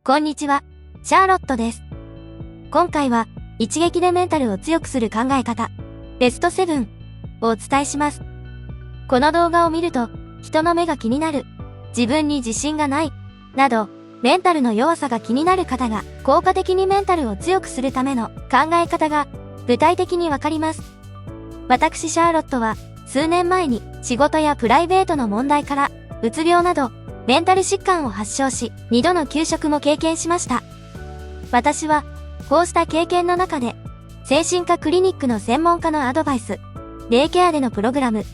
こんにちは、シャーロットです。今回は、一撃でメンタルを強くする考え方、ベスト7をお伝えします。この動画を見ると、人の目が気になる、自分に自信がない、など、メンタルの弱さが気になる方が、効果的にメンタルを強くするための考え方が、具体的にわかります。私シャーロットは、数年前に仕事やプライベートの問題から、うつ病など、メンタル疾患を発症し、2度の休職も経験しました。私は、こうした経験の中で、精神科クリニックの専門家のアドバイス、デイケアでのプログラム、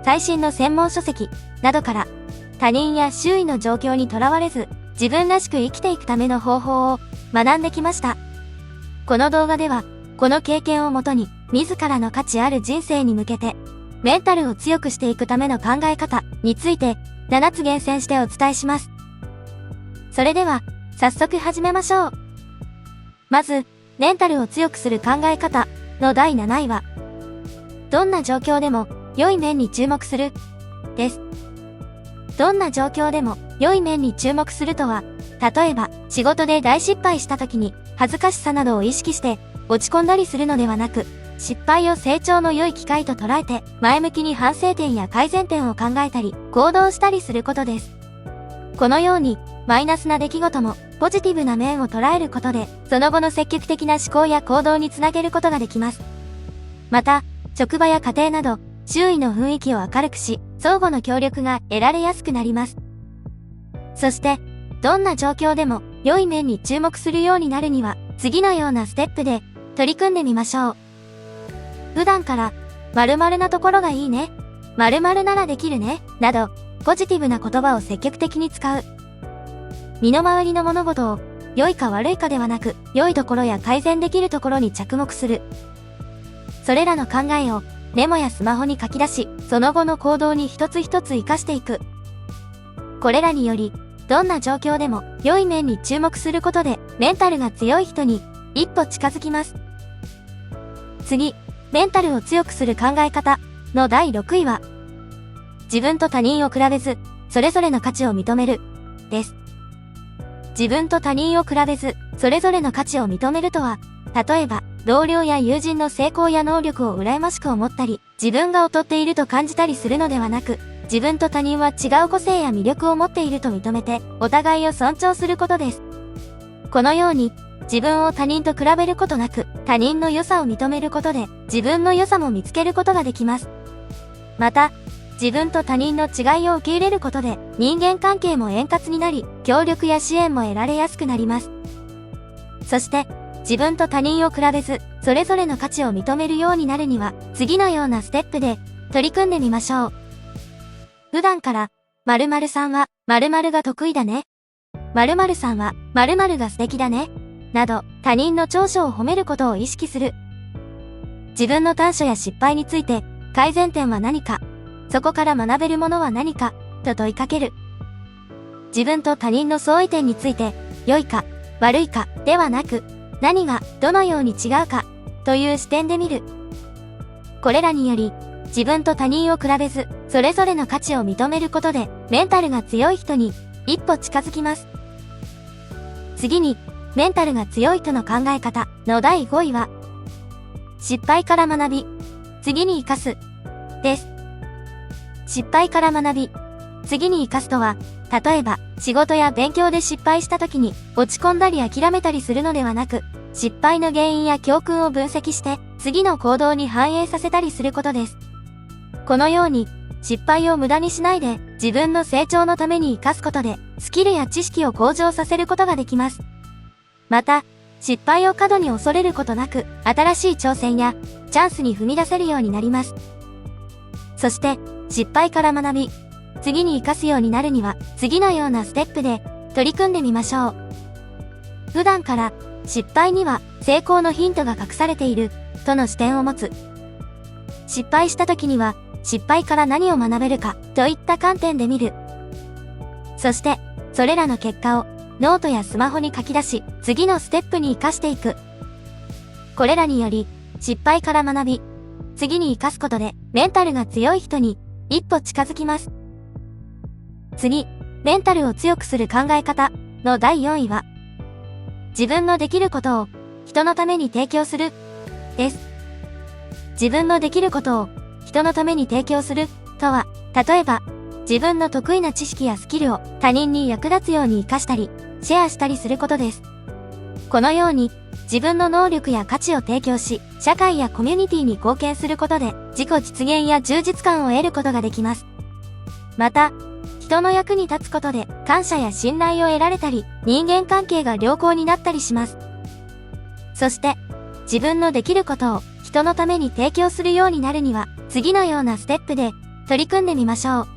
最新の専門書籍、などから、他人や周囲の状況にとらわれず、自分らしく生きていくための方法を学んできました。この動画では、この経験をもとに、自らの価値ある人生に向けて、メンタルを強くしていくための考え方について、7つ厳選してお伝えします。それでは、早速始めましょう。まず、メンタルを強くする考え方の第7位は、どんな状況でも良い面に注目する、です。どんな状況でも良い面に注目するとは、例えば、仕事で大失敗した時に恥ずかしさなどを意識して落ち込んだりするのではなく、失敗を成長の良い機会と捉えて、前向きに反省点や改善点を考えたり、行動したりすることです。このように、マイナスな出来事も、ポジティブな面を捉えることで、その後の積極的な思考や行動につなげることができます。また、職場や家庭など、周囲の雰囲気を明るくし、相互の協力が得られやすくなります。そして、どんな状況でも、良い面に注目するようになるには、次のようなステップで、取り組んでみましょう。普段から、〇〇なところがいいね、〇〇ならできるね、など、ポジティブな言葉を積極的に使う。身の回りの物事を、良いか悪いかではなく、良いところや改善できるところに着目する。それらの考えを、メモやスマホに書き出し、その後の行動に一つ一つ活かしていく。これらにより、どんな状況でも、良い面に注目することで、メンタルが強い人に、一歩近づきます。次、メンタルを強くする考え方の第6位は、自分と他人を比べず、それぞれの価値を認める、です。自分と他人を比べず、それぞれの価値を認めるとは、例えば、同僚や友人の成功や能力を羨ましく思ったり、自分が劣っていると感じたりするのではなく、自分と他人は違う個性や魅力を持っていると認めて、お互いを尊重することです。このように、自分を他人と比べることなく、他人の良さを認めることで、自分の良さも見つけることができます。また、自分と他人の違いを受け入れることで、人間関係も円滑になり、協力や支援も得られやすくなります。そして、自分と他人を比べず、それぞれの価値を認めるようになるには、次のようなステップで、取り組んでみましょう。普段から、〇〇さんは、〇〇が得意だね。〇〇さんは、〇〇が素敵だね。など、他人の長所を褒めることを意識する。自分の短所や失敗について、改善点は何か、そこから学べるものは何か、と問いかける。自分と他人の相違点について、良いか、悪いか、ではなく、何が、どのように違うか、という視点で見る。これらにより、自分と他人を比べず、それぞれの価値を認めることで、メンタルが強い人に、一歩近づきます。次に、メンタルが強い人の考え方の第5位は、失敗から学び、次に生かす、です。失敗から学び、次に生かすとは、例えば、仕事や勉強で失敗した時に、落ち込んだり諦めたりするのではなく、失敗の原因や教訓を分析して、次の行動に反映させたりすることです。このように、失敗を無駄にしないで、自分の成長のために生かすことで、スキルや知識を向上させることができます。また、失敗を過度に恐れることなく、新しい挑戦やチャンスに踏み出せるようになります。そして、失敗から学び、次に活かすようになるには、次のようなステップで取り組んでみましょう。普段から、失敗には成功のヒントが隠されている、との視点を持つ。失敗した時には、失敗から何を学べるか、といった観点で見る。そして、それらの結果を、ノートやスマホに書き出し、次のステップに活かしていく。これらにより、失敗から学び、次に活かすことで、メンタルが強い人に、一歩近づきます。次、メンタルを強くする考え方の第4位は、自分のできることを人のために提供する、です。自分のできることを人のために提供するとは、例えば、自分の得意な知識やスキルを他人に役立つように活かしたり、シェアしたりすることです。このように、自分の能力や価値を提供し、社会やコミュニティに貢献することで、自己実現や充実感を得ることができます。また、人の役に立つことで、感謝や信頼を得られたり、人間関係が良好になったりします。そして、自分のできることを人のために提供するようになるには、次のようなステップで取り組んでみましょう。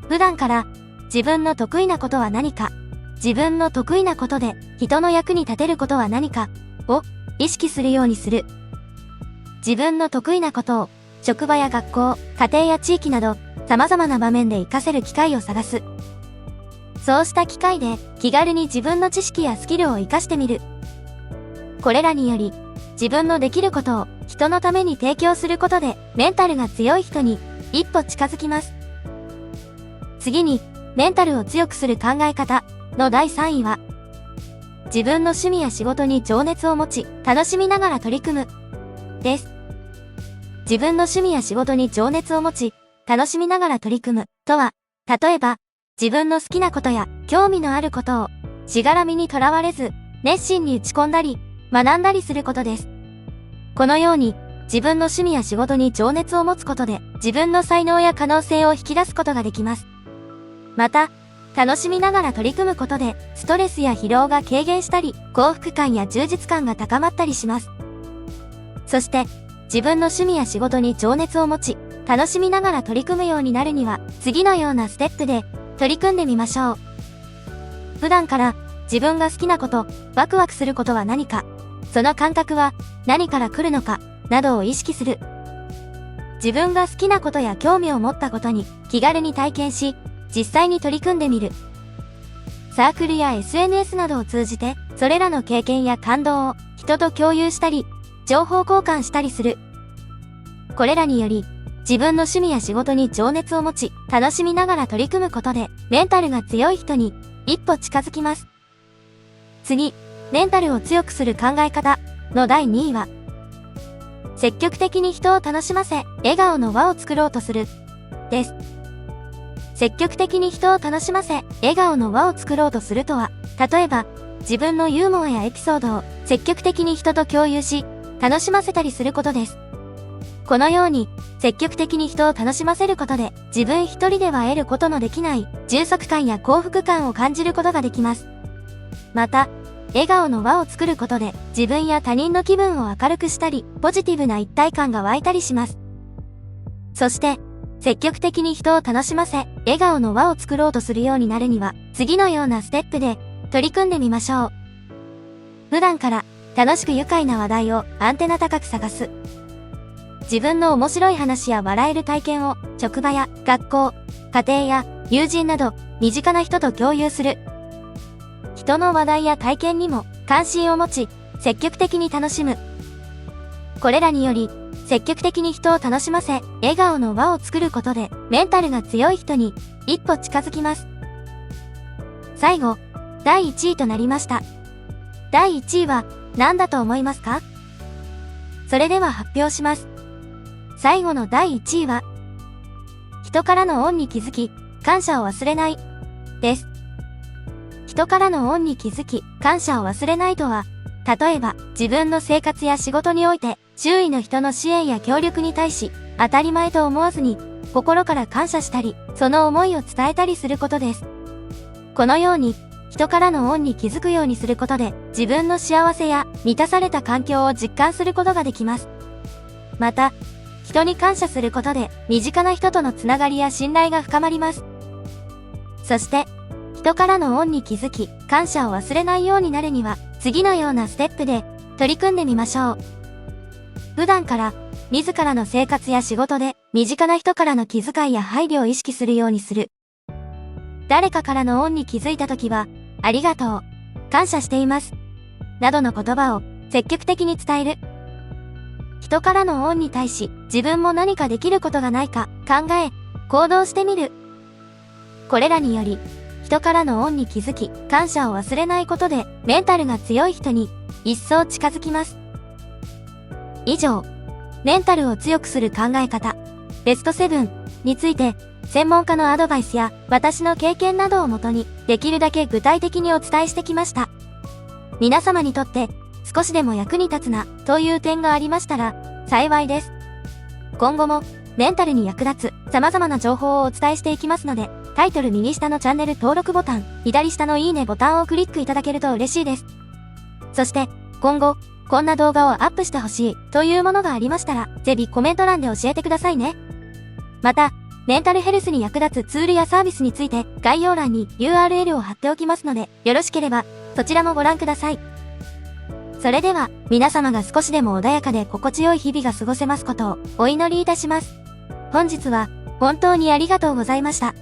普段から自分の得意なことは何か、自分の得意なことで人の役に立てることは何かを意識するようにする。自分の得意なことを職場や学校、家庭や地域など様々な場面で活かせる機会を探す。そうした機会で気軽に自分の知識やスキルを活かしてみる。これらにより自分のできることを人のために提供することでメンタルが強い人に一歩近づきます。次に、メンタルを強くする考え方の第3位は、自分の趣味や仕事に情熱を持ち、楽しみながら取り組む、です。自分の趣味や仕事に情熱を持ち、楽しみながら取り組むとは、例えば、自分の好きなことや興味のあることを、しがらみにとらわれず、熱心に打ち込んだり、学んだりすることです。このように、自分の趣味や仕事に情熱を持つことで、自分の才能や可能性を引き出すことができます。また、楽しみながら取り組むことで、ストレスや疲労が軽減したり、幸福感や充実感が高まったりします。そして、自分の趣味や仕事に情熱を持ち、楽しみながら取り組むようになるには、次のようなステップで取り組んでみましょう。普段から自分が好きなこと、ワクワクすることは何か、その感覚は何から来るのか、などを意識する。自分が好きなことや興味を持ったことに気軽に体験し、実際に取り組んでみる。サークルや SNS などを通じて、それらの経験や感動を人と共有したり、情報交換したりする。これらにより、自分の趣味や仕事に情熱を持ち、楽しみながら取り組むことで、メンタルが強い人に一歩近づきます。次、メンタルを強くする考え方の第2位は、積極的に人を楽しませ、笑顔の輪を作ろうとする、です。積極的に人を楽しませ、笑顔の輪を作ろうとするとは、例えば、自分のユーモアやエピソードを積極的に人と共有し、楽しませたりすることです。このように、積極的に人を楽しませることで、自分一人では得ることのできない、充足感や幸福感を感じることができます。また、笑顔の輪を作ることで、自分や他人の気分を明るくしたり、ポジティブな一体感が湧いたりします。そして、積極的に人を楽しませ、笑顔の輪を作ろうとするようになるには、次のようなステップで取り組んでみましょう。普段から楽しく愉快な話題をアンテナ高く探す。自分の面白い話や笑える体験を職場や学校、家庭や友人など身近な人と共有する。人の話題や体験にも関心を持ち、積極的に楽しむ。これらにより、積極的に人を楽しませ、笑顔の輪を作ることで、メンタルが強い人に一歩近づきます。最後、第1位となりました。第1位は何だと思いますか？それでは発表します。最後の第1位は、人からの恩に気づき、感謝を忘れない、です。人からの恩に気づき、感謝を忘れないとは、例えば、自分の生活や仕事において、周囲の人の支援や協力に対し、当たり前と思わずに、心から感謝したり、その思いを伝えたりすることです。このように、人からの恩に気づくようにすることで、自分の幸せや満たされた環境を実感することができます。また、人に感謝することで、身近な人とのつながりや信頼が深まります。そして、人からの恩に気づき、感謝を忘れないようになるには、次のようなステップで取り組んでみましょう。普段から自らの生活や仕事で身近な人からの気遣いや配慮を意識するようにする。誰かからの恩に気づいたときは、ありがとう、感謝しています、などの言葉を積極的に伝える。人からの恩に対し自分も何かできることがないか考え、行動してみる。これらにより、人からの恩に気づき、感謝を忘れないことで、メンタルが強い人に、一層近づきます。以上、メンタルを強くする考え方、ベスト7について、専門家のアドバイスや私の経験などをもとに、できるだけ具体的にお伝えしてきました。皆様にとって、少しでも役に立つな、という点がありましたら、幸いです。今後も、メンタルに役立つ様々な情報をお伝えしていきますので、タイトル右下のチャンネル登録ボタン、左下のいいねボタンをクリックいただけると嬉しいです。そして、今後、こんな動画をアップしてほしいというものがありましたら、ぜひコメント欄で教えてくださいね。また、メンタルヘルスに役立つツールやサービスについて概要欄に URL を貼っておきますので、よろしければそちらもご覧ください。それでは、皆様が少しでも穏やかで心地よい日々が過ごせますことをお祈りいたします。本日は本当にありがとうございました。